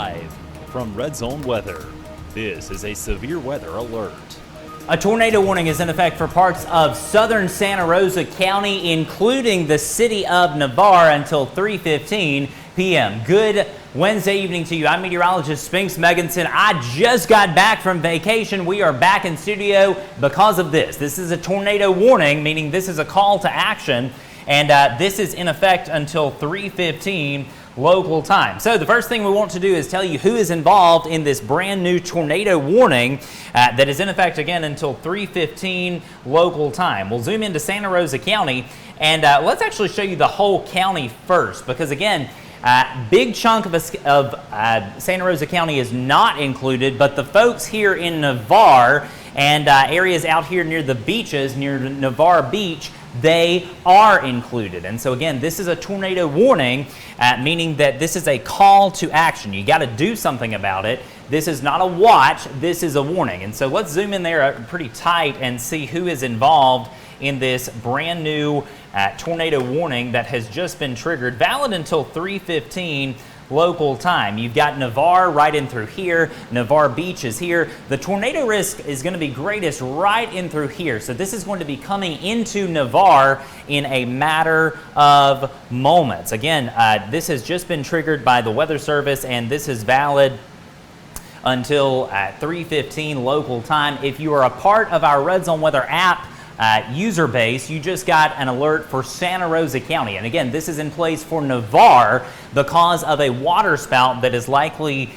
Live from RedZone Weather, this is a severe weather alert. A tornado warning is in effect for parts of southern Santa Rosa County, including the city of Navarre, until 3:15 p.m. Good Wednesday evening to you. I'm meteorologist Spinks Megginson. I just got back from vacation. We are back in studio because of this. This is a tornado warning, meaning this is a call to action, and this is in effect until 3:15 local time. So the first thing we want to do is tell you who is involved in this brand new tornado warning that is in effect again until 3:15 local time. We'll zoom into Santa Rosa County, and let's actually show you the whole county first, because again, big chunk of Santa Rosa County is not included, but the folks here in Navarre and areas out here near the beaches, near Navarre Beach, they are included. And so again, this is a tornado warning, meaning that this is a call to action. You got to do something about it. This is not a watch, this is a warning. And so let's zoom in there pretty tight and see who is involved in this brand new tornado warning that has just been triggered, valid until 3:15 local time. You've got Navarre right in through here. Navarre Beach is here. The tornado risk is going to be greatest right in through here. So this is going to be coming into Navarre in a matter of moments. Again, this has just been triggered by the Weather Service, and this is valid until 3:15 local time. If you are a part of our RedZone Weather app user base, you just got an alert for Santa Rosa County. And again, this is in place for Navarre because of a water spout that is likely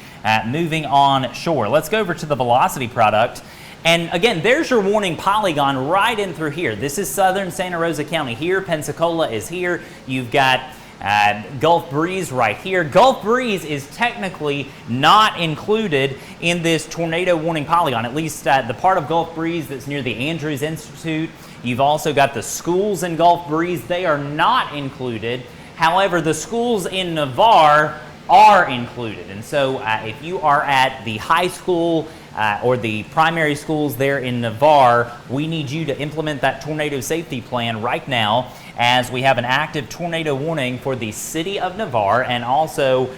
moving on shore. Let's go over to the velocity product. And again, there's your warning polygon right in through here. This is southern Santa Rosa County here. Pensacola is here. You've got Gulf Breeze right here. Gulf Breeze is technically not included in this tornado warning polygon, at least the part of Gulf Breeze that's near the Andrews Institute. You've also got the schools in Gulf Breeze. They are not included. However, the schools in Navarre are included. And so if you are at the high school or the primary schools there in Navarre, we need you to implement that tornado safety plan right now, as we have an active tornado warning for the city of Navarre and also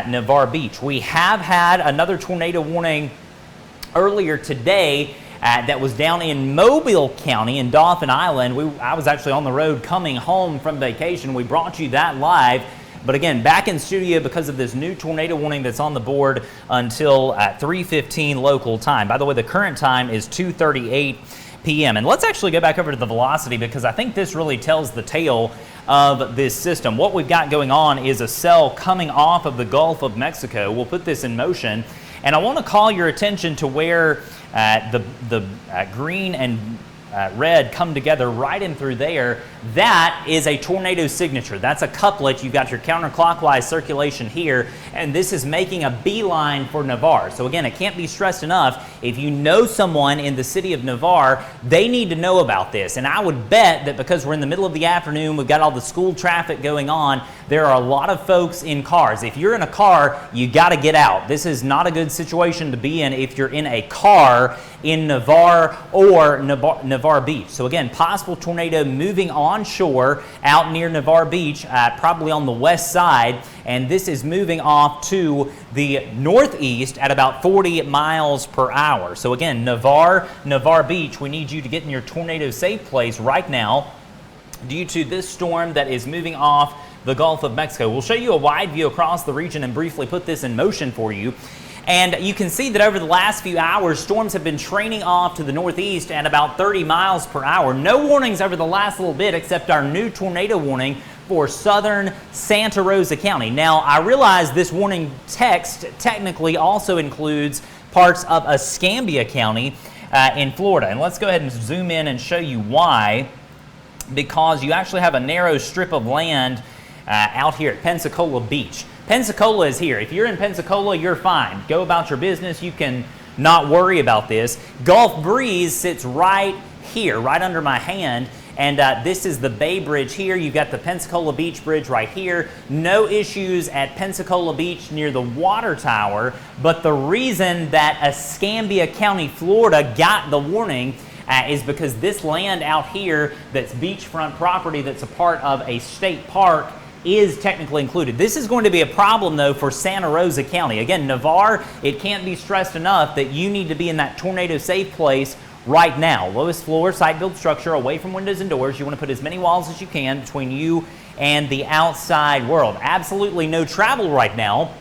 Navarre Beach. We have had another tornado warning earlier today that was down in Mobile County in Dauphin Island. I was actually on the road coming home from vacation. We brought you that live. But again, back in studio because of this new tornado warning that's on the board until 3:15 local time. By the way, the current time is 2:38 p.m. And let's actually go back over to the velocity, because I think this really tells the tale of this system. What we've got going on is a cell coming off of the Gulf of Mexico. We'll put this in motion, and I want to call your attention to where the green and red come together right in through there. That is a tornado signature. That's a couplet. You've got your counterclockwise circulation here, and this is making a beeline for Navarre. So again, it can't be stressed enough. If you know someone in the city of Navarre, they need to know about this. And I would bet that because we're in the middle of the afternoon, we've got all the school traffic going on, there are a lot of folks in cars. If you're in a car, you got to get out. This is not a good situation to be in if you're in a car in Navarre or Navarre Beach. So again, possible tornado moving onshore out near Navarre Beach, probably on the west side, and this is moving off to the northeast at about 40 miles per hour. So again, Navarre Beach, we need you to get in your tornado safe place right now due to this storm that is moving off the Gulf of Mexico. We'll show you a wide view across the region and briefly put this in motion for you. And you can see that over the last few hours, storms have been training off to the northeast at about 30 miles per hour. No warnings over the last little bit except our new tornado warning for southern Santa Rosa County. Now, I realize this warning text technically also includes parts of Escambia County in Florida. And let's go ahead and zoom in and show you why. Because you actually have a narrow strip of land out here at Pensacola Beach. Pensacola is here. If you're in Pensacola, you're fine. Go about your business. You can not worry about this. Gulf Breeze sits right here, right under my hand, and this is the Bay Bridge here. You've got the Pensacola Beach Bridge right here. No issues at Pensacola Beach near the water tower, but the reason that Escambia County, Florida got the warning is because this land out here that's beachfront property that's a part of a state park is technically included. This is going to be a problem, though, for Santa Rosa County. Again, Navarre, it can't be stressed enough that you need to be in that tornado-safe place right now. Lowest floor, site-built structure, away from windows and doors. You want to put as many walls as you can between you and the outside world. Absolutely no travel right now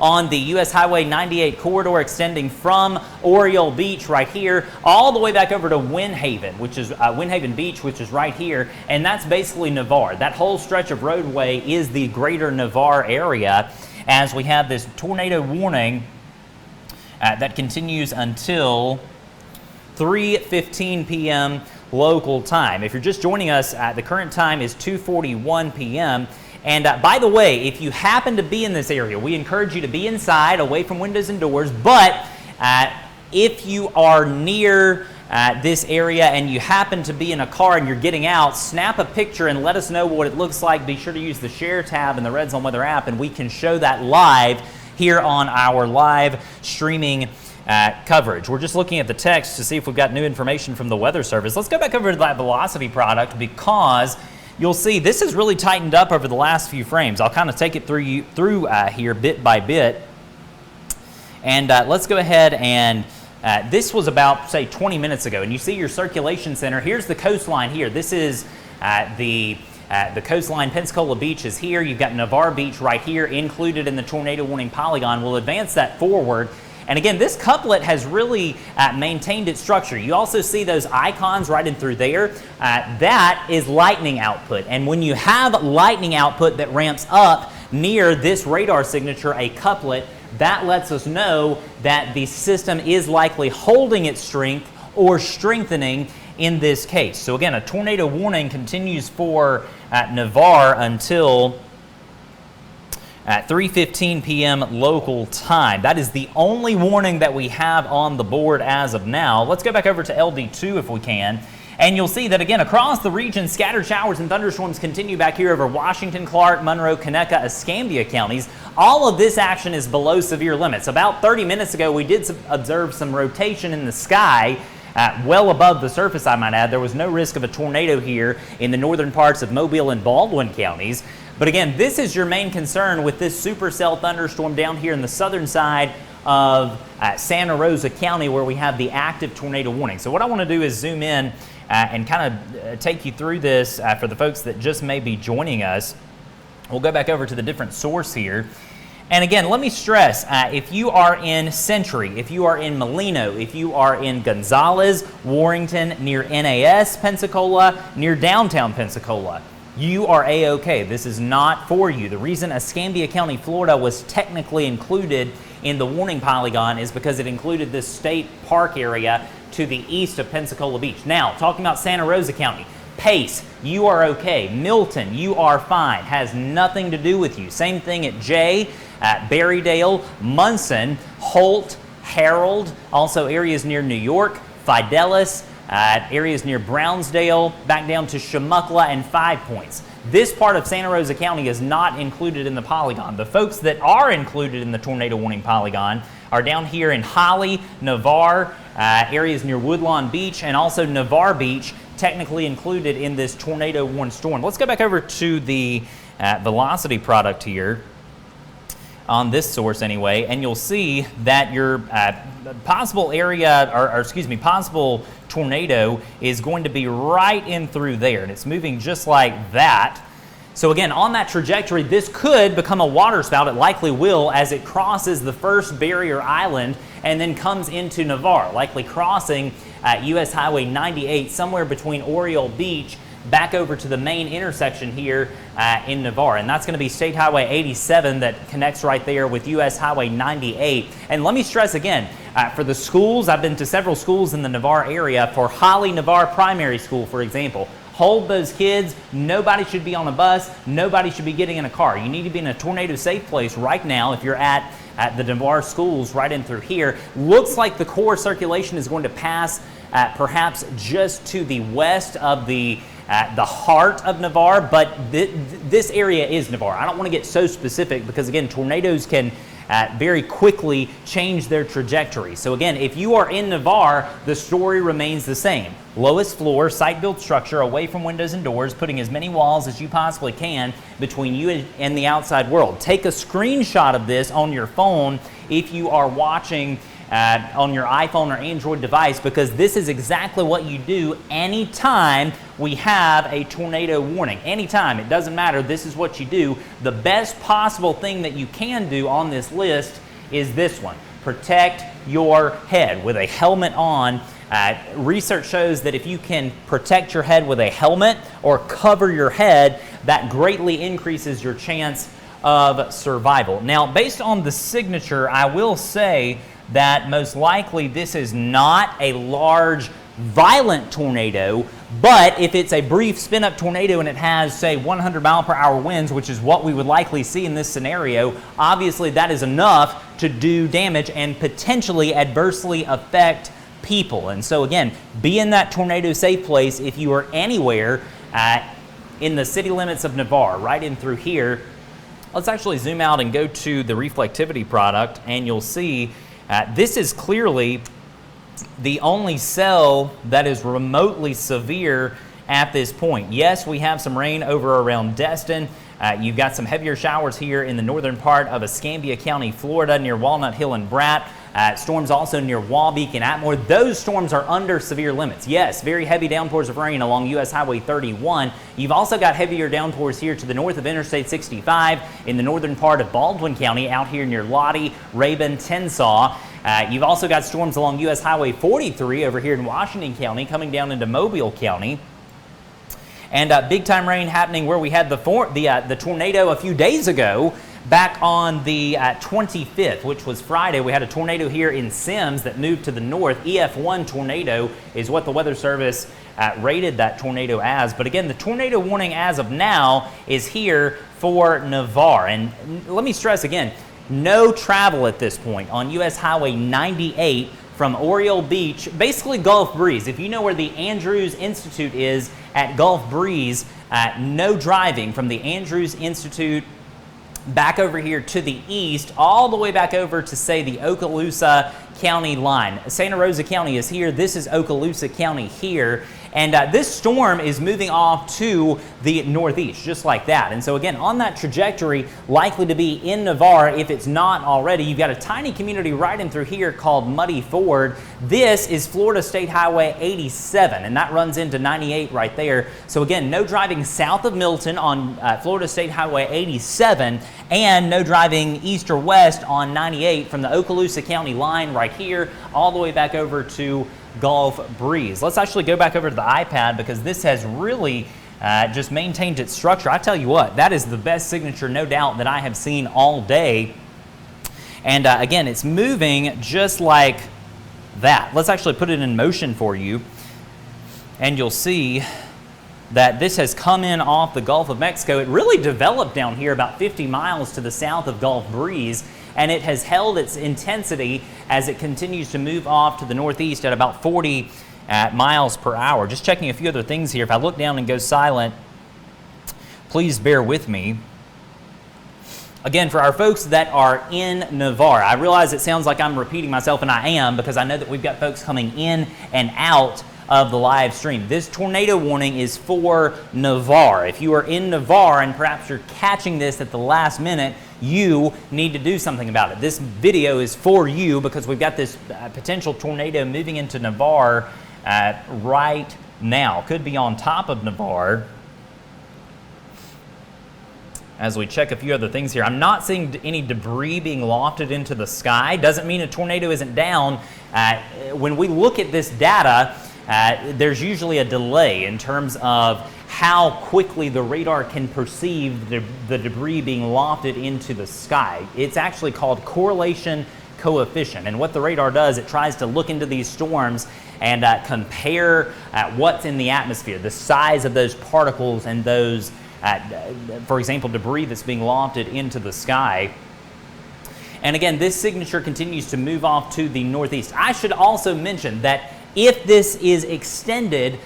on the US Highway 98 corridor extending from Oriole Beach right here all the way back over to Windhaven, which is Windhaven Beach, which is right here, and that's basically Navarre. That whole stretch of roadway is the greater Navarre area, as we have this tornado warning that continues until 3:15 p.m. local time. If you're just joining us, the current time is 2:41 p.m. And by the way, if you happen to be in this area, we encourage you to be inside, away from windows and doors. But if you are near this area and you happen to be in a car and you're getting out, snap a picture and let us know what it looks like. Be sure to use the share tab in the RedZone Weather app, and we can show that live here on our live streaming coverage. We're just looking at the text to see if we've got new information from the Weather Service. Let's go back over to that velocity product, because you'll see this has really tightened up over the last few frames. I'll kind of take it through here bit by bit. And let's go ahead and this was about, say, 20 minutes ago. And you see your circulation center. Here's the coastline here. This is the coastline. Pensacola Beach is here. You've got Navarre Beach right here included in the tornado warning polygon. We'll advance that forward. And again, this couplet has really maintained its structure. You also see those icons right in through there. That is lightning output. And when you have lightning output that ramps up near this radar signature, a couplet, that lets us know that the system is likely holding its strength or strengthening in this case. So again, a tornado warning continues for Navarre until at 3:15 p.m. local time. That is the only warning that we have on the board as of now. Let's go back over to LD2 if we can. And you'll see that again across the region, scattered showers and thunderstorms continue back here over Washington, Clark, Monroe, Conecuh, Escambia counties. All of this action is below severe limits. About 30 minutes ago, we did observe some rotation in the sky well above the surface, I might add. There was no risk of a tornado here in the northern parts of Mobile and Baldwin counties. But again, this is your main concern with this supercell thunderstorm down here in the southern side of Santa Rosa County, where we have the active tornado warning. So what I want to do is zoom in and kind of take you through this for the folks that just may be joining us. We'll go back over to the different source here. And again, let me stress, if you are in Century, if you are in Molino, if you are in Gonzales, Warrington, near NAS, Pensacola, near downtown Pensacola, you are A-OK. This is not for you. The reason Escambia County, Florida was technically included in the warning polygon is because it included this state park area to the east of Pensacola Beach. Now, talking about Santa Rosa County, Pace, you are okay. Milton, you are fine. Has nothing to do with you. Same thing at Jay, Berrydale, Munson, Holt, Harold, also areas near New York, Fidelis, areas near Brownsdale, back down to Chumuckla and 5 Points. This part of Santa Rosa County is not included in the polygon. The folks that are included in the tornado warning polygon are down here in Holly, Navarre, areas near Woodlawn Beach, and also Navarre Beach, technically included in this tornado warning storm. Let's go back over to the velocity product here on this source anyway, and you'll see that your possible area, possible tornado is going to be right in through there, and it's moving just like that. So again, on that trajectory, this could become a waterspout. It likely will, as it crosses the first barrier island and then comes into Navarre, likely crossing US Highway 98 somewhere between Oriole Beach back over to the main intersection here in Navarre. And that's going to be State Highway 87 that connects right there with US Highway 98. And let me stress again, for the schools, I've been to several schools in the Navarre area. For Holly Navarre Primary School, for example, hold those kids. Nobody should be on a bus. Nobody should be getting in a car. You need to be in a tornado-safe place right now if you're at the Navarre schools right in through here. Looks like the core circulation is going to pass perhaps just to the west of the heart of Navarre, but this area is Navarre. I don't want to get so specific because, again, tornadoes can very quickly change their trajectory. So again, if you are in Navarre, the story remains the same. Lowest floor, site-built structure, away from windows and doors, putting as many walls as you possibly can between you and the outside world. Take a screenshot of this on your phone if you are watching on your iPhone or Android device, because this is exactly what you do anytime we have a tornado warning. Anytime, it doesn't matter, this is what you do. The best possible thing that you can do on this list is this one: protect your head with a helmet on. Research shows that if you can protect your head with a helmet or cover your head, that greatly increases your chance of survival. Now, based on the signature, I will say that most likely this is not a large, violent tornado, but if it's a brief spin-up tornado and it has, say, 100-mile-per-hour winds, which is what we would likely see in this scenario, obviously that is enough to do damage and potentially adversely affect people. And so again, be in that tornado safe place if you are anywhere in the city limits of Navarre, right in through here. Let's actually zoom out and go to the reflectivity product, and you'll see this is clearly the only cell that is remotely severe at this point. Yes, we have some rain over around Destin. You've got some heavier showers here in the northern part of Escambia County, Florida, near Walnut Hill and Bratt. Storms also near Wabeek and Atmore. Those storms are under severe limits. Yes, very heavy downpours of rain along U.S. Highway 31. You've also got heavier downpours here to the north of Interstate 65 in the northern part of Baldwin County, out here near Lottie, Rabun, Tensaw. You've also got storms along U.S. Highway 43 over here in Washington County, coming down into Mobile County. And big time rain happening where we had the tornado a few days ago, back on the 25th, which was Friday. We had a tornado here in Sims that moved to the north. EF1 tornado is what the Weather Service rated that tornado as. But again, the tornado warning as of now is here for Navarre. And let me stress again, no travel at this point on U.S. Highway 98 from Oriole Beach, basically Gulf Breeze. If you know where the Andrews Institute is at Gulf Breeze, no driving from the Andrews Institute back over here to the east, all the way back over to, say, the Okaloosa County line. Santa Rosa County is here. This is Okaloosa County here. And this storm is moving off to the northeast, just like that. And so again, on that trajectory, likely to be in Navarre, if it's not already. You've got a tiny community right in through here called Muddy Ford. This is Florida State Highway 87, and that runs into 98 right there. So again, no driving south of Milton on Florida State Highway 87, and no driving east or west on 98 from the Okaloosa County line right here, all the way back over to Gulf Breeze. Let's actually go back over to the iPad, because this has really just maintained its structure. I tell you what, that is the best signature, no doubt, that I have seen all day. And again, it's moving just like that. Let's actually put it in motion for you, and you'll see that this has come in off the Gulf of Mexico. It really developed down here about 50 miles to the south of Gulf Breeze, and it has held its intensity as it continues to move off to the northeast at about 40 miles per hour. Just checking a few other things here. If I look down and go silent, please bear with me. Again, for our folks that are in Navarre, I realize it sounds like I'm repeating myself, and I am, because I know that we've got folks coming in and out of the live stream. This tornado warning is for Navarre. If you are in Navarre and perhaps you're catching this at the last minute, you need to do something about it. This video is for you, because we've got this potential tornado moving into Navarre right now. Could be on top of Navarre. As we check a few other things here, I'm not seeing any debris being lofted into the sky. Doesn't mean a tornado isn't down. When we look at this data, there's usually a delay in terms of how quickly the radar can perceive the debris being lofted into the sky. It's actually called correlation coefficient. And what the radar does, it tries to look into these storms and compare what's in the atmosphere, the size of those particles and those, for example, debris that's being lofted into the sky. And again, this signature continues to move off to the northeast. I should also mention that if this is extended,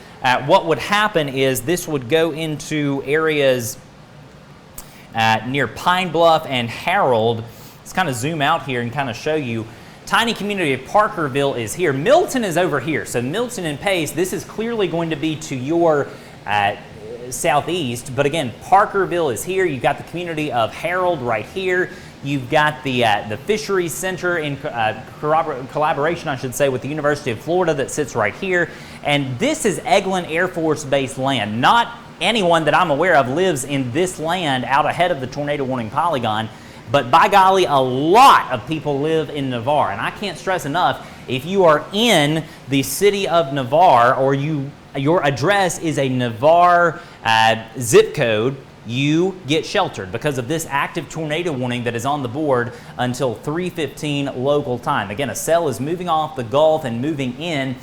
what would happen is this would go into areas near Pine Bluff and Harold, Let's kind of zoom out here and kind of show you. Tiny community of Parkerville is here. Milton is over here. So Milton and Pace, this is clearly going to be to your southeast. But again, Parkerville is here. You've got the community of Harold right here. You've got the Fisheries Center in collaboration, I should say, with the University of Florida that sits right here. And this is Eglin Air Force Base land. Not anyone that I'm aware of lives in this land out ahead of the tornado warning polygon. But by golly, a lot of people live in Navarre. And I can't stress enough, if you are in the city of Navarre or your address is a Navarre zip code, you get sheltered because of this active tornado warning that is on the board until 3:15 local time. Again, a cell is moving off the Gulf and moving in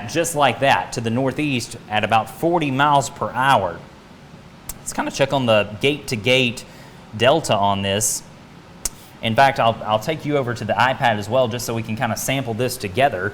just like that to the northeast at about 40 miles per hour. Let's kind of check on the gate-to-gate delta on this. In fact, I'll take you over to the iPad as well just so we can kind of sample this together.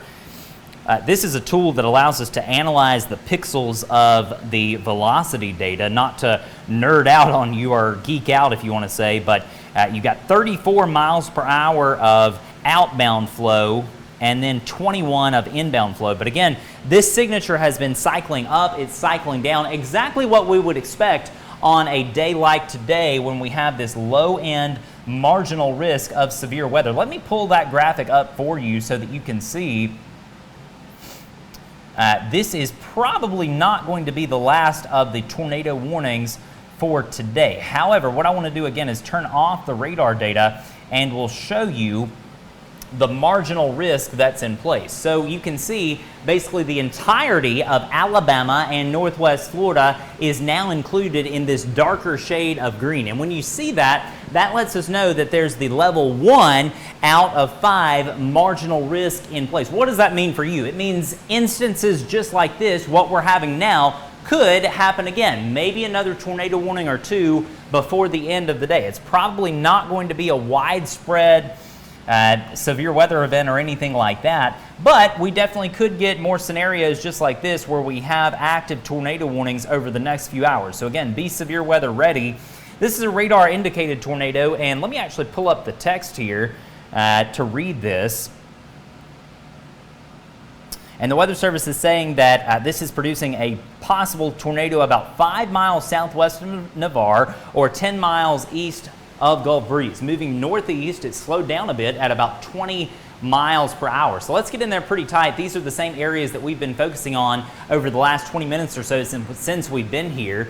This is a tool that allows us to analyze the pixels of the velocity data, not to nerd out on you or geek out if you want to say, but you've got 34 miles per hour of outbound flow and then 21 of inbound flow. But again, this signature has been cycling up, it's cycling down, exactly what we would expect on a day like today when we have this low-end marginal risk of severe weather. Let me pull that graphic up for you so that you can see. This is probably not going to be the last of the tornado warnings for today. However, what I want to do again is turn off the radar data and we'll show you the marginal risk that's in place. So you can see basically the entirety of Alabama and Northwest Florida is now included in this darker shade of green. And when you see that, that lets us know that there's the level 1 out of 5 marginal risk in place. What does that mean for you? It means instances just like this, what we're having now, could happen again. Maybe another tornado warning or two before the end of the day. It's probably not going to be a widespread severe weather event or anything like that, but we definitely could get more scenarios just like this where we have active tornado warnings over the next few hours. So again, be severe weather ready. This is a radar indicated tornado, and let me actually pull up the text here to read this. And the Weather Service is saying that this is producing a possible tornado about 5 miles southwest of Navarre or 10 miles east of Gulf Breeze. Moving northeast, it's slowed down a bit at about 20 miles per hour. So let's get in there pretty tight. These are the same areas that we've been focusing on over the last 20 minutes or so since we've been here.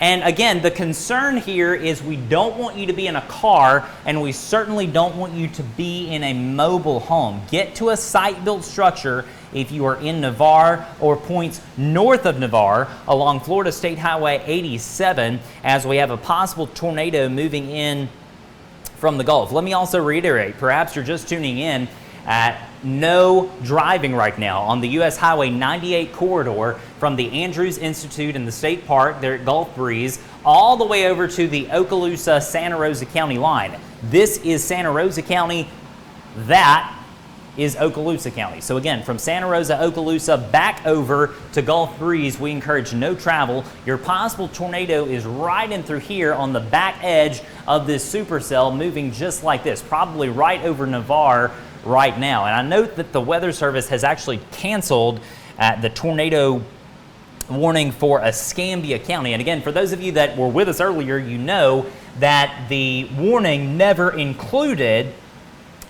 And again, the concern here is we don't want you to be in a car, and we certainly don't want you to be in a mobile home. Get to a site-built structure if you are in Navarre or points north of Navarre along Florida State Highway 87, as we have a possible tornado moving in from the Gulf. Let me also reiterate, perhaps you're just tuning in, no driving right now on the US Highway 98 corridor from the Andrews Institute in the state park there at Gulf Breeze all the way over to the Okaloosa-Santa Rosa County line. This is Santa Rosa County, that is Okaloosa County. So again, from Santa Rosa, Okaloosa, back over to Gulf Breeze, we encourage no travel. Your possible tornado is right in through here on the back edge of this supercell, moving just like this, probably right over Navarre right now. And I note that the Weather Service has actually canceled the tornado warning for Escambia County. And again, for those of you that were with us earlier, you know that the warning never included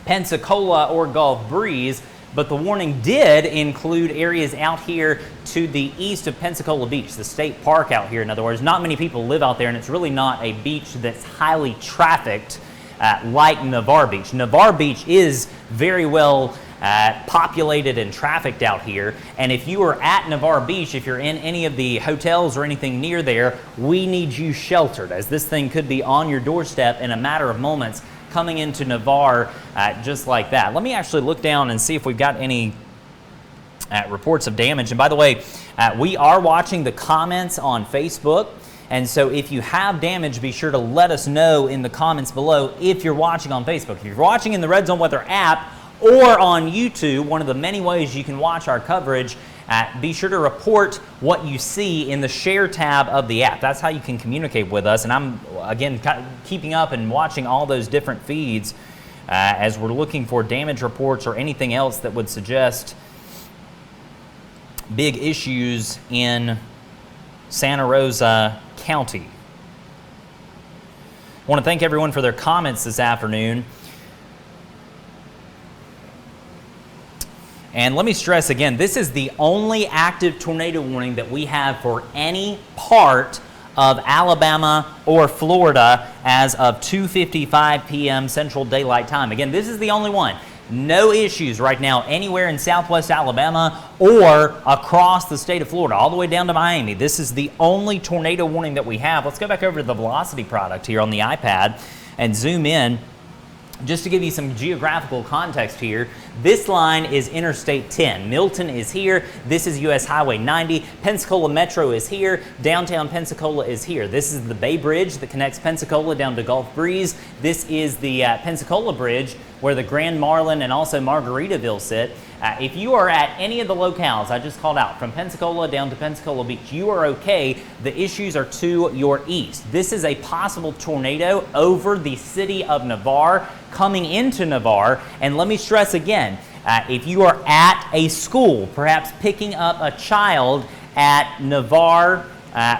Pensacola or Gulf Breeze, but the warning did include areas out here to the east of Pensacola Beach, the state park out here. In other words, not many people live out there, and it's really not a beach that's highly trafficked like Navarre Beach. Navarre Beach is very well populated and trafficked out here, and if you are at Navarre Beach, if you're in any of the hotels or anything near there, we need you sheltered, as this thing could be on your doorstep in a matter of moments coming into Navarre just like that. Let me actually look down and see if we've got any reports of damage. And by the way, we are watching the comments on Facebook. And so if you have damage, be sure to let us know in the comments below if you're watching on Facebook. If you're watching in the RedZone Weather app or on YouTube, one of the many ways you can watch our coverage, be sure to report what you see in the share tab of the app. That's how you can communicate with us. And I'm, again, keeping up and watching all those different feeds as we're looking for damage reports or anything else that would suggest big issues in Santa Rosa County. I want to thank everyone for their comments this afternoon. And let me stress again, this is the only active tornado warning that we have for any part of Alabama or Florida as of 2:55 p.m. Central Daylight Time. Again, this is the only one. No issues right now anywhere in southwest Alabama or across the state of Florida, all the way down to Miami. This is the only tornado warning that we have. Let's go back over to the velocity product here on the iPad and zoom in. Just to give you some geographical context here, this line is Interstate 10. Milton is here. This is US Highway 90. Pensacola Metro is here. Downtown Pensacola is here. This is the Bay Bridge that connects Pensacola down to Gulf Breeze. This is the Pensacola Bridge where the Grand Marlin and also Margaritaville sit. If you are at any of the locales I just called out, from Pensacola down to Pensacola Beach, you are okay. The issues are to your east. This is a possible tornado over the city of Navarre, coming into Navarre. And let me stress again, if you are at a school, perhaps picking up a child at Navarre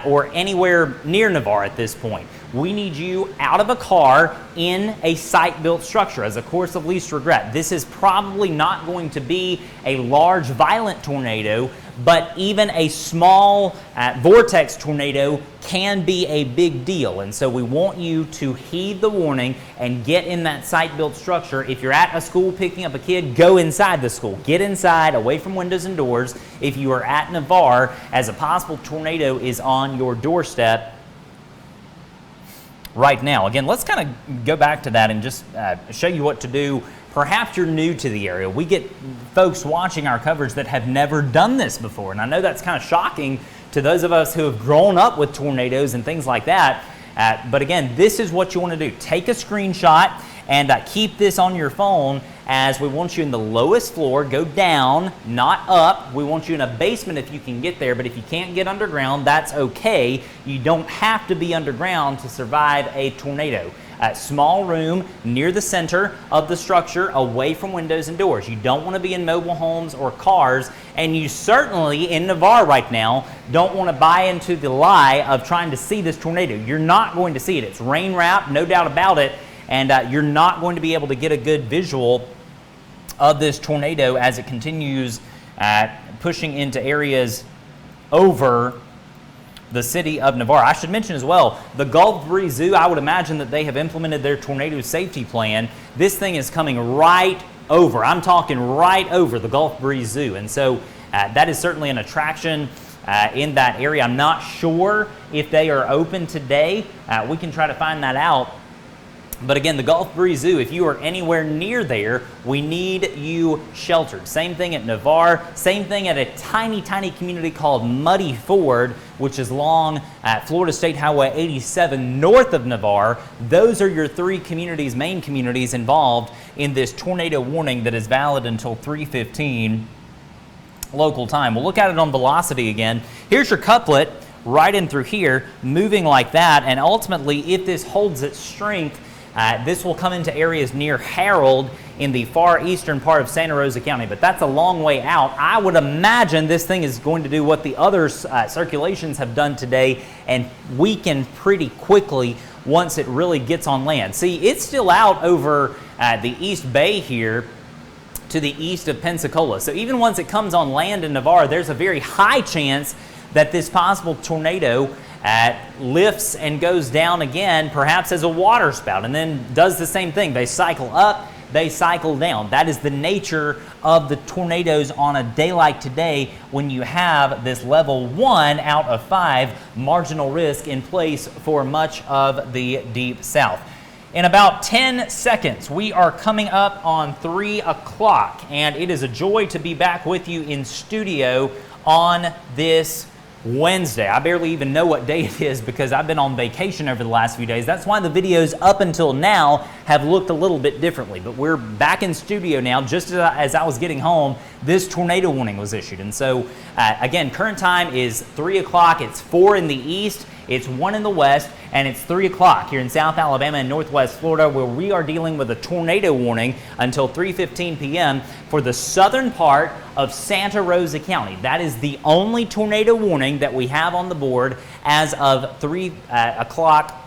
or anywhere near Navarre at this point, we need you out of a car in a site-built structure as a course of least regret. This is probably not going to be a large, violent tornado, but even a small vortex tornado can be a big deal. And so we want you to heed the warning and get in that site-built structure. If you're at a school picking up a kid, go inside the school. Get inside, away from windows and doors. If you are at Navarre, as a possible tornado is on your doorstep right now. Again, let's kind of go back to that and just show you what to do. Perhaps you're new to the area. We get folks watching our coverage that have never done this before, and I know that's kind of shocking to those of us who have grown up with tornadoes and things like that. But again, this is what you want to do. Take a screenshot and keep this on your phone, as we want you in the lowest floor. Go down, not up. We want you in a basement if you can get there, but if you can't get underground, that's okay. You don't have to be underground to survive a tornado. Small room near the center of the structure, away from windows and doors. You don't want to be in mobile homes or cars, and you certainly, in Navarre right now, don't want to buy into the lie of trying to see this tornado. You're not going to see it. It's rain wrapped, no doubt about it, and you're not going to be able to get a good visual of this tornado as it continues pushing into areas over the city of Navarre. I should mention as well, the Gulf Breeze Zoo, I would imagine that they have implemented their tornado safety plan. This thing is coming right over, I'm talking right over the Gulf Breeze Zoo. And so that is certainly an attraction in that area. I'm not sure if they are open today. We can try to find that out. But again, the Gulf Breeze Zoo, if you are anywhere near there, we need you sheltered. Same thing at Navarre, same thing at a tiny, tiny community called Muddy Ford, which is along Florida State Highway 87 north of Navarre. Those are your three communities, main communities involved in this tornado warning that is valid until 3:15 local time. We'll look at it on velocity again. Here's your couplet right in through here, moving like that, and ultimately, if this holds its strength, this will come into areas near Harold in the far eastern part of Santa Rosa County, but that's a long way out. I would imagine this thing is going to do what the other circulations have done today and weaken pretty quickly once it really gets on land. See, it's still out over the East Bay here to the east of Pensacola. So even once it comes on land in Navarre, there's a very high chance that this possible tornado lifts and goes down again, perhaps as a water spout, and then does the same thing. They cycle up, they cycle down. That is the nature of the tornadoes on a day like today when you have this level 1 out of 5 marginal risk in place for much of the deep south. In about 10 seconds, we are coming up on 3 o'clock, and it is a joy to be back with you in studio on this Wednesday. I barely even know what day it is because I've been on vacation over the last few days. That's why the videos up until now have looked a little bit differently. But we're back in studio now. Just as I was getting home, this tornado warning was issued. And so, again, current time is 3 o'clock. It's 4 in the east. It's 1 in the west, and it's 3 o'clock here in South Alabama and Northwest Florida, where we are dealing with a tornado warning until 3:15 p.m. for the southern part of Santa Rosa County. That is the only tornado warning that we have on the board as of 3 o'clock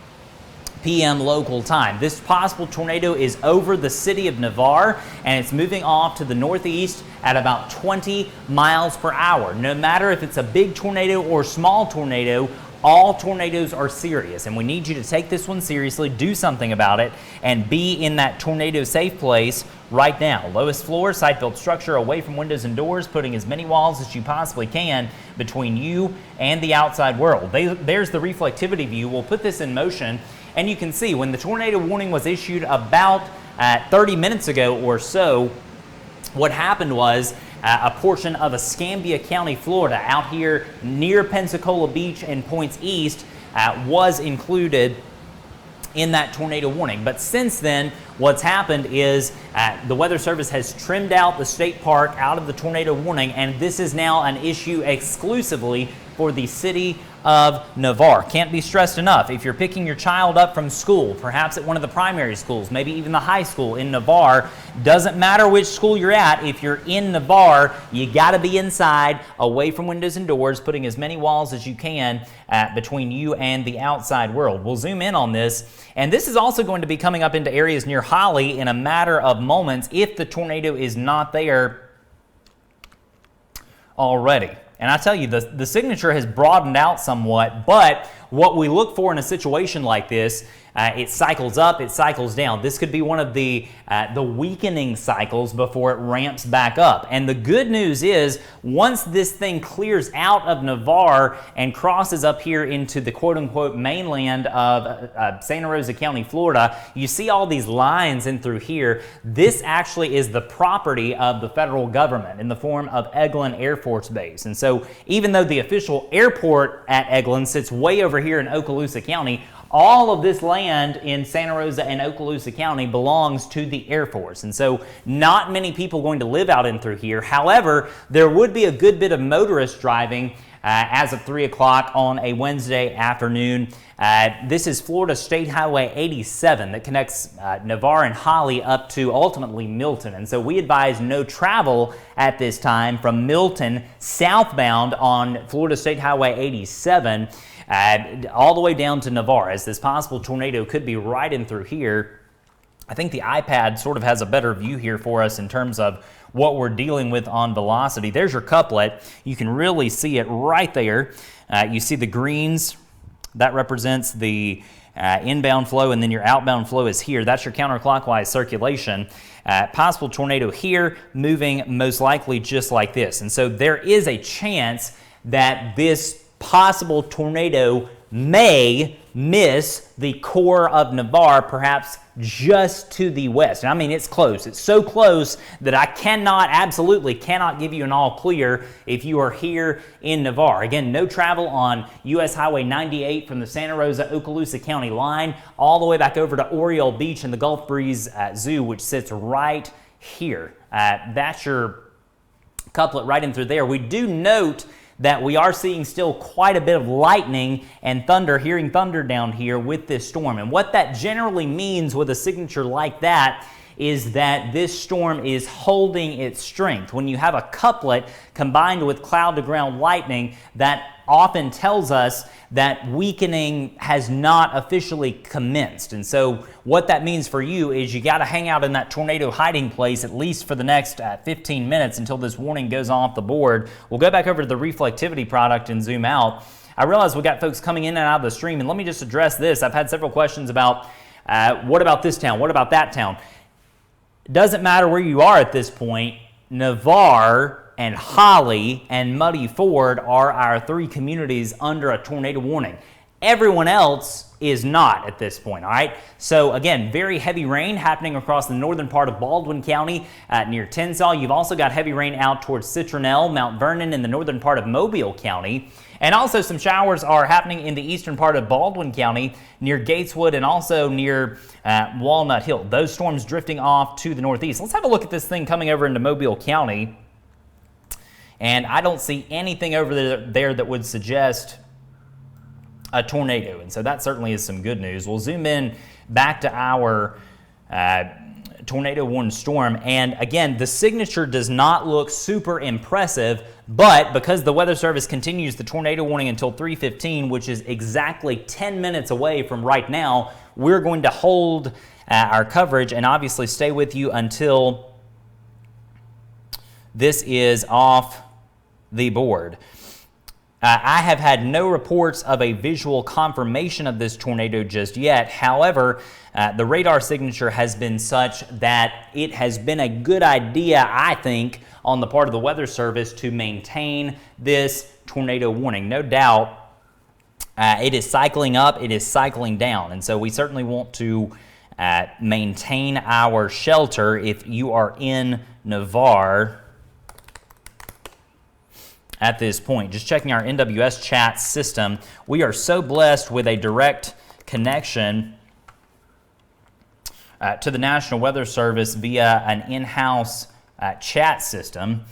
p.m. local time. This possible tornado is over the city of Navarre, and it's moving off to the northeast at about 20 miles per hour. No matter if it's a big tornado or small tornado, all tornadoes are serious, and we need you to take this one seriously, do something about it, and be in that tornado safe place right now. Lowest floor, site-built structure away from windows and doors, putting as many walls as you possibly can between you and the outside world. There's the reflectivity view. We'll put this in motion, and you can see when the tornado warning was issued about 30 minutes ago or so, what happened was a portion of Escambia County, Florida, out here near Pensacola Beach and points east, was included in that tornado warning. But since then, what's happened is the Weather Service has trimmed out the state park out of the tornado warning, and this is now an issue exclusively for the city of Navarre. Can't be stressed enough. If you're picking your child up from school, perhaps at one of the primary schools, maybe even the high school in Navarre, doesn't matter which school you're at, if you're in Navarre, you got to be inside, away from windows and doors, putting as many walls as you can between you and the outside world. We'll zoom in on this, and this is also going to be coming up into areas near Holly in a matter of moments if the tornado is not there already. And I tell you, the signature has broadened out somewhat, but what we look for in a situation like this, it cycles up, it cycles down. This could be one of the weakening cycles before it ramps back up. And the good news is, once this thing clears out of Navarre and crosses up here into the quote-unquote mainland of Santa Rosa County, Florida, you see all these lines in through here. This actually is the property of the federal government in the form of Eglin Air Force Base. And so even though the official airport at Eglin sits way over here in Okaloosa County, all of this land in Santa Rosa and Okaloosa County belongs to the Air Force. And so not many people going to live out in through here. However, there would be a good bit of motorists driving as of 3 o'clock on a Wednesday afternoon. This is Florida State Highway 87 that connects Navarre and Holly up to ultimately Milton. And so we advise no travel at this time from Milton southbound on Florida State Highway 87 all the way down to Navarre, as this possible tornado could be right in through here. I think the iPad sort of has a better view here for us in terms of what we're dealing with on velocity. There's your couplet. You can really see it right there. You see the greens. That represents the inbound flow, and then your outbound flow is here. That's your counterclockwise circulation. Possible tornado here, moving most likely just like this. And so there is a chance that this possible tornado may miss the core of Navarre, perhaps just to the west. And I mean, it's close. It's so close that I absolutely cannot give you an all clear if you are here in Navarre. Again, no travel on US Highway 98 from the Santa Rosa Okaloosa County line all the way back over to Oriole Beach and the Gulf Breeze Zoo, which sits right here. That's your couplet right in through there. We do note that we are seeing still quite a bit of lightning and thunder, hearing thunder down here with this storm. And what that generally means with a signature like that is that this storm is holding its strength. When you have a couplet combined with cloud-to-ground lightning, that often tells us that weakening has not officially commenced. And so what that means for you is you got to hang out in that tornado hiding place at least for the next 15 minutes until this warning goes off the board. We'll go back over to the reflectivity product and zoom out. I realize we got folks coming in and out of the stream, and let me just address this. I've had several questions about what about this town? What about that town? Doesn't matter where you are at this point. Navarre and Holly and Muddy Ford are our three communities under a tornado warning. Everyone else is not at this point, all right? So again, very heavy rain happening across the northern part of Baldwin County near Tensall. You've also got heavy rain out towards Citronelle, Mount Vernon, in the northern part of Mobile County. And also some showers are happening in the eastern part of Baldwin County near Gateswood and also near Walnut Hill. Those storms drifting off to the northeast. Let's have a look at this thing coming over into Mobile County. And I don't see anything over there that would suggest a tornado. And so that certainly is some good news. We'll zoom in back to our tornado warning storm. And again, the signature does not look super impressive, but because the Weather Service continues the tornado warning until 3:15, which is exactly 10 minutes away from right now, we're going to hold our coverage and obviously stay with you until this is off the board. I have had no reports of a visual confirmation of this tornado just yet. However, the radar signature has been such that it has been a good idea, I think, on the part of the Weather Service to maintain this tornado warning. No doubt, it is cycling up, it is cycling down, and so we certainly want to maintain our shelter if you are in Navarre at this point. Just checking our NWS chat system. We are so blessed with a direct connection to the National Weather Service via an in-house chat system.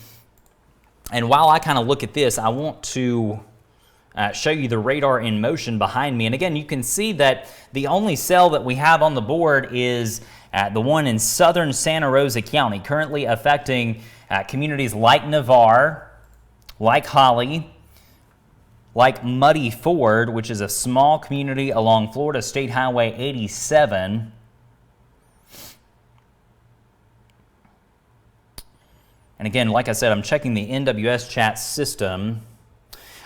And while I kind of look at this, I want to show you the radar in motion behind me. And again, you can see that the only cell that we have on the board is the one in southern Santa Rosa County, currently affecting communities like Navarre, like Holly, like Muddy Ford, which is a small community along Florida State Highway 87. And again, like I said, I'm checking the NWS chat system.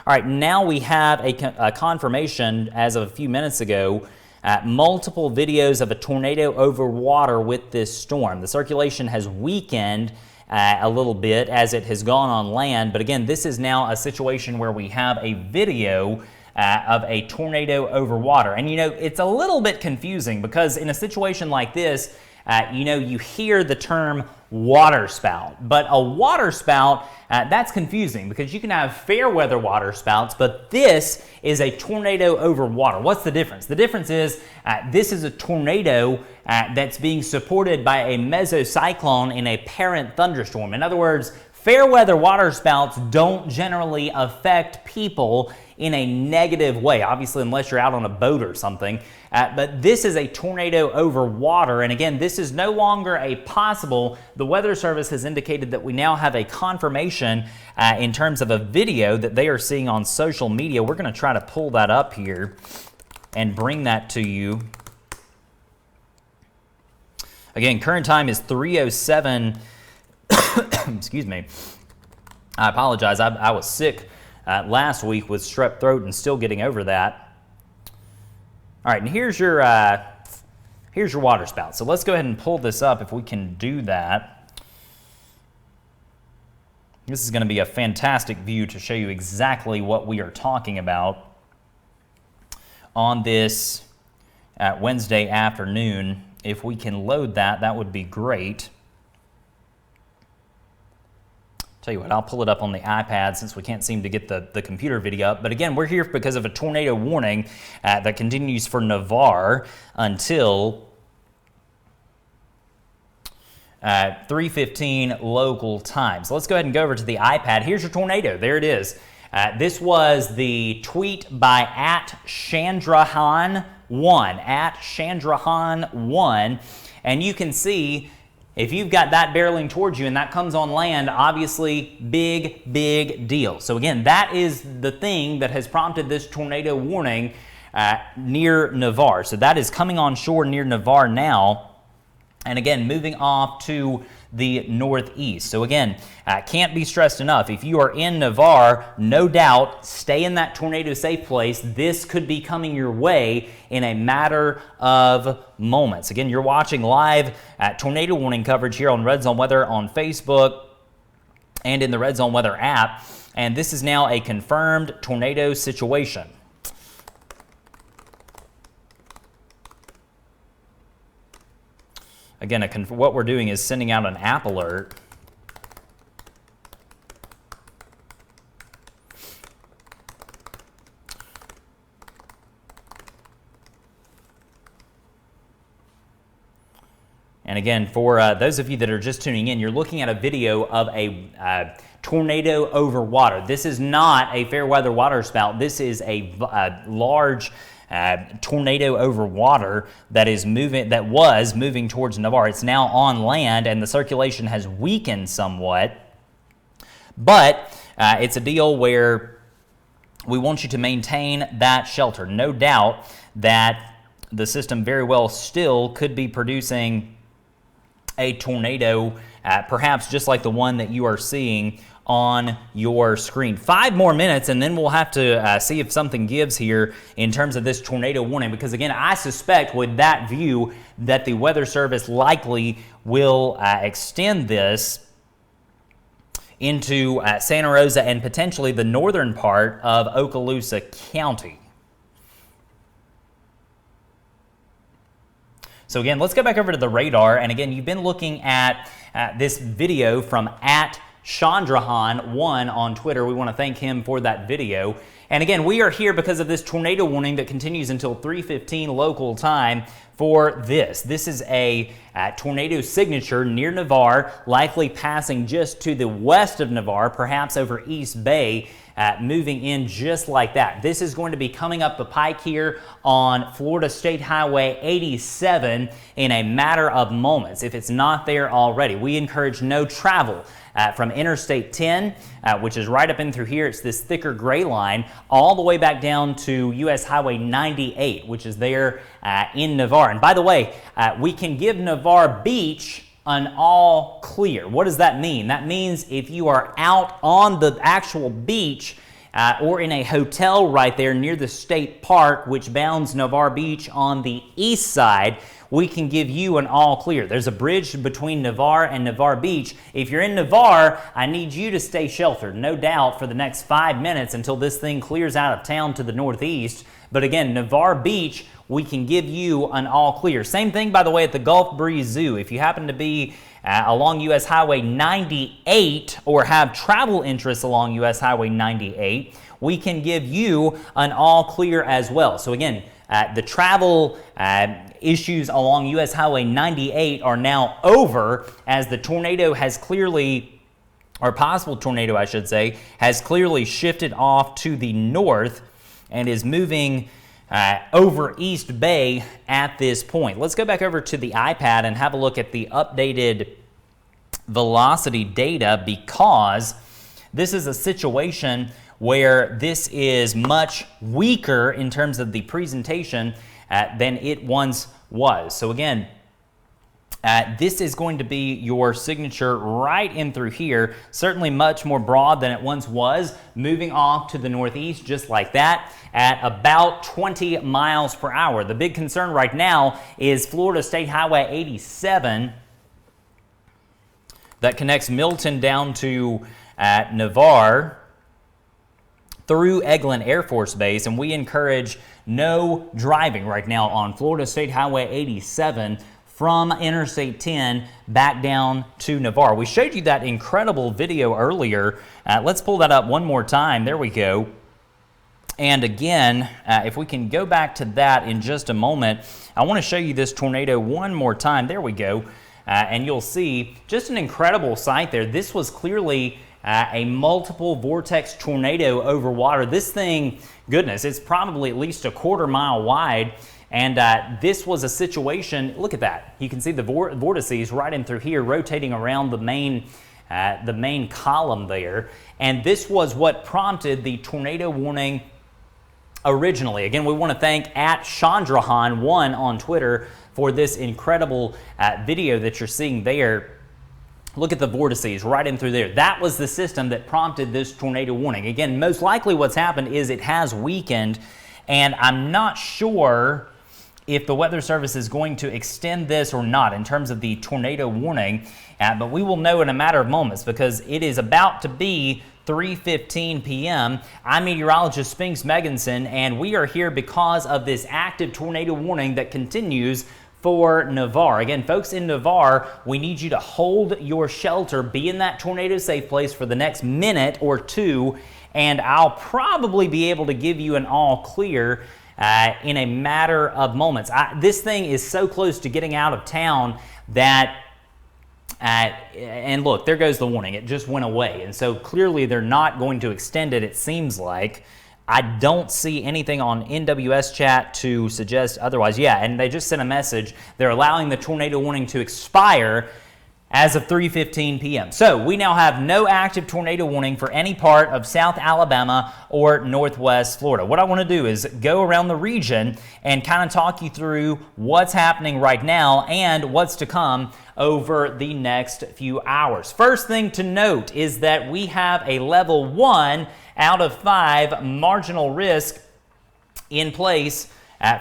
All right, now we have a confirmation as of a few minutes ago, multiple videos of a tornado over water with this storm. The circulation has weakened a little bit as it has gone on land, but again, this is now a situation where we have a video of a tornado over water. And you know, it's a little bit confusing because in a situation like this, you know, you hear the term water spout, but a water spout, that's confusing because you can have fair weather water spouts, but this is a tornado over water. What's the difference? The difference is this is a tornado that's being supported by a mesocyclone in a parent thunderstorm. In other words, fair weather water spouts don't generally affect people in a negative way, obviously unless you're out on a boat or something. But this is a tornado over water, and again, this is no longer a possible. The Weather Service has indicated that we now have a confirmation in terms of a video that they are seeing on social media. We're going to try to pull that up here and bring that to you. Again, current time is 3:07. Excuse me. I apologize. I was sick last week with strep throat and still getting over that. All right, and here's your water spout. So let's go ahead and pull this up if we can do that. This is going to be a fantastic view to show you exactly what we are talking about on this Wednesday afternoon. If we can load that, that would be great. Tell you what, I'll pull it up on the iPad since we can't seem to get the computer video up. But again, we're here because of a tornado warning that continues for Navarre until 3:15 local time. So let's go ahead and go over to the iPad. Here's your tornado. There it is. This was the tweet by @Chandrahan1, @Chandrahan1, and you can see if you've got that barreling towards you and that comes on land, obviously big deal. So again, that is the thing that has prompted this tornado warning near Navarre. So that is coming on shore near Navarre now. And again, moving off to the northeast. So again, can't be stressed enough. If you are in Navarre, no doubt, stay in that tornado safe place. This could be coming your way in a matter of moments. Again, you're watching live tornado warning coverage here on RedZone Weather on Facebook and in the RedZone Weather app. And this is now a confirmed tornado situation. Again, what we're doing is sending out an app alert. And again, for those of you that are just tuning in, you're looking at a video of a tornado over water. This is not a fair weather water spout. This is a large tornado over water that was moving towards Navarre. It's now on land, and the circulation has weakened somewhat. But it's a deal where we want you to maintain that shelter. No doubt that the system very well still could be producing a tornado, perhaps just like the one that you are seeing on your screen. 5 more minutes, and then we'll have to see if something gives here in terms of this tornado warning, because again, I suspect with that view that the Weather Service likely will extend this into Santa Rosa and potentially the northern part of Okaloosa County. So again, let's go back over to the radar, and again, you've been looking at this video from @Chandrahan1 on Twitter. We want to thank him for that video. And again, we are here because of this tornado warning that continues until 3:15 local time for this. This is a tornado signature near Navarre, likely passing just to the west of Navarre, perhaps over East Bay, moving in just like that. This is going to be coming up the pike here on Florida State Highway 87 in a matter of moments, if it's not there already. We encourage no travel from Interstate 10, which is right up in through here. It's this thicker gray line, all the way back down to US Highway 98, which is there in Navarre. And by the way, we can give Navarre Beach an all clear. What does that mean? That means if you are out on the actual beach or in a hotel right there near the state park, which bounds Navarre Beach on the east side, we can give you an all clear. There's a bridge between Navarre and Navarre Beach. If you're in Navarre, I need you to stay sheltered, no doubt, for the next 5 minutes until this thing clears out of town to the northeast. But again, Navarre Beach, we can give you an all clear. Same thing, by the way, at the Gulf Breeze Zoo. If you happen to be along US Highway 98 or have travel interests along US Highway 98, we can give you an all clear as well. So again, the travel issues along US Highway 98 are now over, as the tornado has clearly, or possible tornado I should say, has clearly shifted off to the north and is moving over East Bay at this point. Let's go back over to the iPad and have a look at the updated velocity data, because this is a situation where this is much weaker in terms of the presentation than it once was. So again, this is going to be your signature right in through here, certainly much more broad than it once was, moving off to the northeast just like that at about 20 miles per hour. The big concern right now is Florida State Highway 87 that connects Milton down to Navarre through Eglin Air Force Base, and we encourage no driving right now on Florida State Highway 87 from Interstate 10 back down to Navarre. We showed you that incredible video earlier. Let's pull that up one more time. There we go. And again, if we can go back to that in just a moment, I want to show you this tornado one more time. There we go. And you'll see just an incredible sight there. This was clearly a multiple vortex tornado over water. This thing, goodness, it's probably at least a quarter mile wide. And this was a situation, look at that. You can see the vortices right in through here rotating around the main column there. And this was what prompted the tornado warning originally. Again, we want to thank @Chandrahan1 on Twitter for this incredible video that you're seeing there. Look at the vortices right in through there. That was the system that prompted this tornado warning. Again, most likely what's happened is it has weakened, and I'm not sure if the Weather Service is going to extend this or not in terms of the tornado warning, but we will know in a matter of moments, because it is about to be 3:15 p.m. I'm meteorologist Spinks Megginson, and we are here because of this active tornado warning that continues for Navarre. Again, folks in Navarre, we need you to hold your shelter, be in that tornado safe place for the next minute or two, and I'll probably be able to give you an all clear in a matter of moments. This thing is so close to getting out of town that And look, there goes the warning. It just went away. And so clearly they're not going to extend it, it seems like. I don't see anything on NWS chat to suggest otherwise. Yeah, and they just sent a message. They're allowing the tornado warning to expire as of 3:15 p.m. So we now have no active tornado warning for any part of South Alabama or Northwest Florida. What I want to do is go around the region and kind of talk you through what's happening right now and what's to come over the next few hours. First thing to note is that we have a level 1 out of 5 marginal risk in place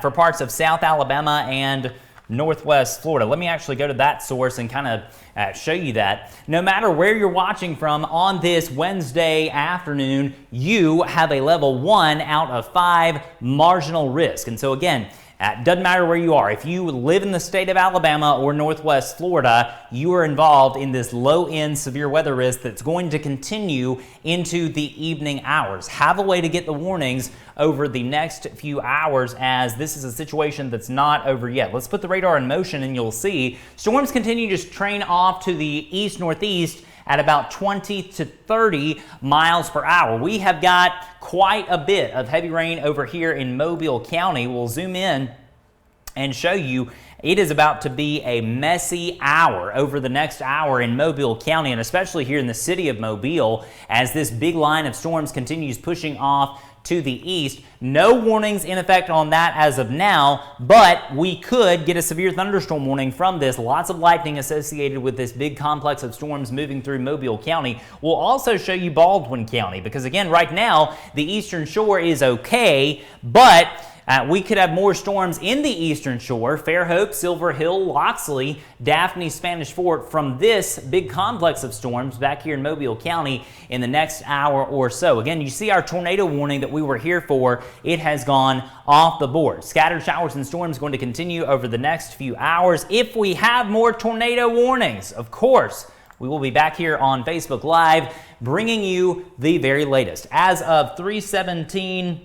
for parts of South Alabama and Northwest Florida. Let me actually go to that source and kind of show you that. No matter where you're watching from on this Wednesday afternoon, you have a level 1 out of 5 marginal risk. And so again, it doesn't matter where you are. If you live in the state of Alabama or Northwest Florida, you are involved in this low-end severe weather risk that's going to continue into the evening hours. Have a way to get the warnings over the next few hours, as this is a situation that's not over yet. Let's put the radar in motion and you'll see storms continue to train off to the east-northeast at about 20 to 30 miles per hour. We have got quite a bit of heavy rain over here in Mobile County. We'll zoom in and show you it is about to be a messy hour over the next hour in Mobile County, and especially here in the city of Mobile, as this big line of storms continues pushing off to the east. No warnings in effect on that as of now, but we could get a severe thunderstorm warning from this. Lots of lightning associated with this big complex of storms moving through Mobile County. We'll also show you Baldwin County, because again, right now, the eastern shore is okay, but we could have more storms in the eastern shore, Fairhope, Silver Hill, Loxley, Daphne, Spanish Fort, from this big complex of storms back here in Mobile County in the next hour or so. Again, you see our tornado warning that we were here for, it has gone off the board. Scattered showers and storms going to continue over the next few hours. If we have more tornado warnings, of course, we will be back here on Facebook Live bringing you the very latest. As of 3:17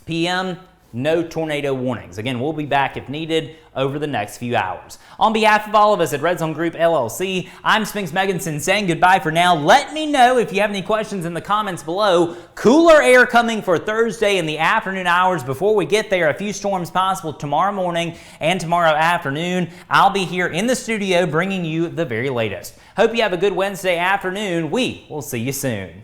p.m., no tornado warnings. Again, we'll be back if needed over the next few hours. On behalf of all of us at RedZone Group LLC, I'm Spinks Megginson saying goodbye for now. Let me know if you have any questions in the comments below. Cooler air coming for Thursday in the afternoon hours. Before we get there, a few storms possible tomorrow morning and tomorrow afternoon. I'll be here in the studio bringing you the very latest. Hope you have a good Wednesday afternoon. We will see you soon.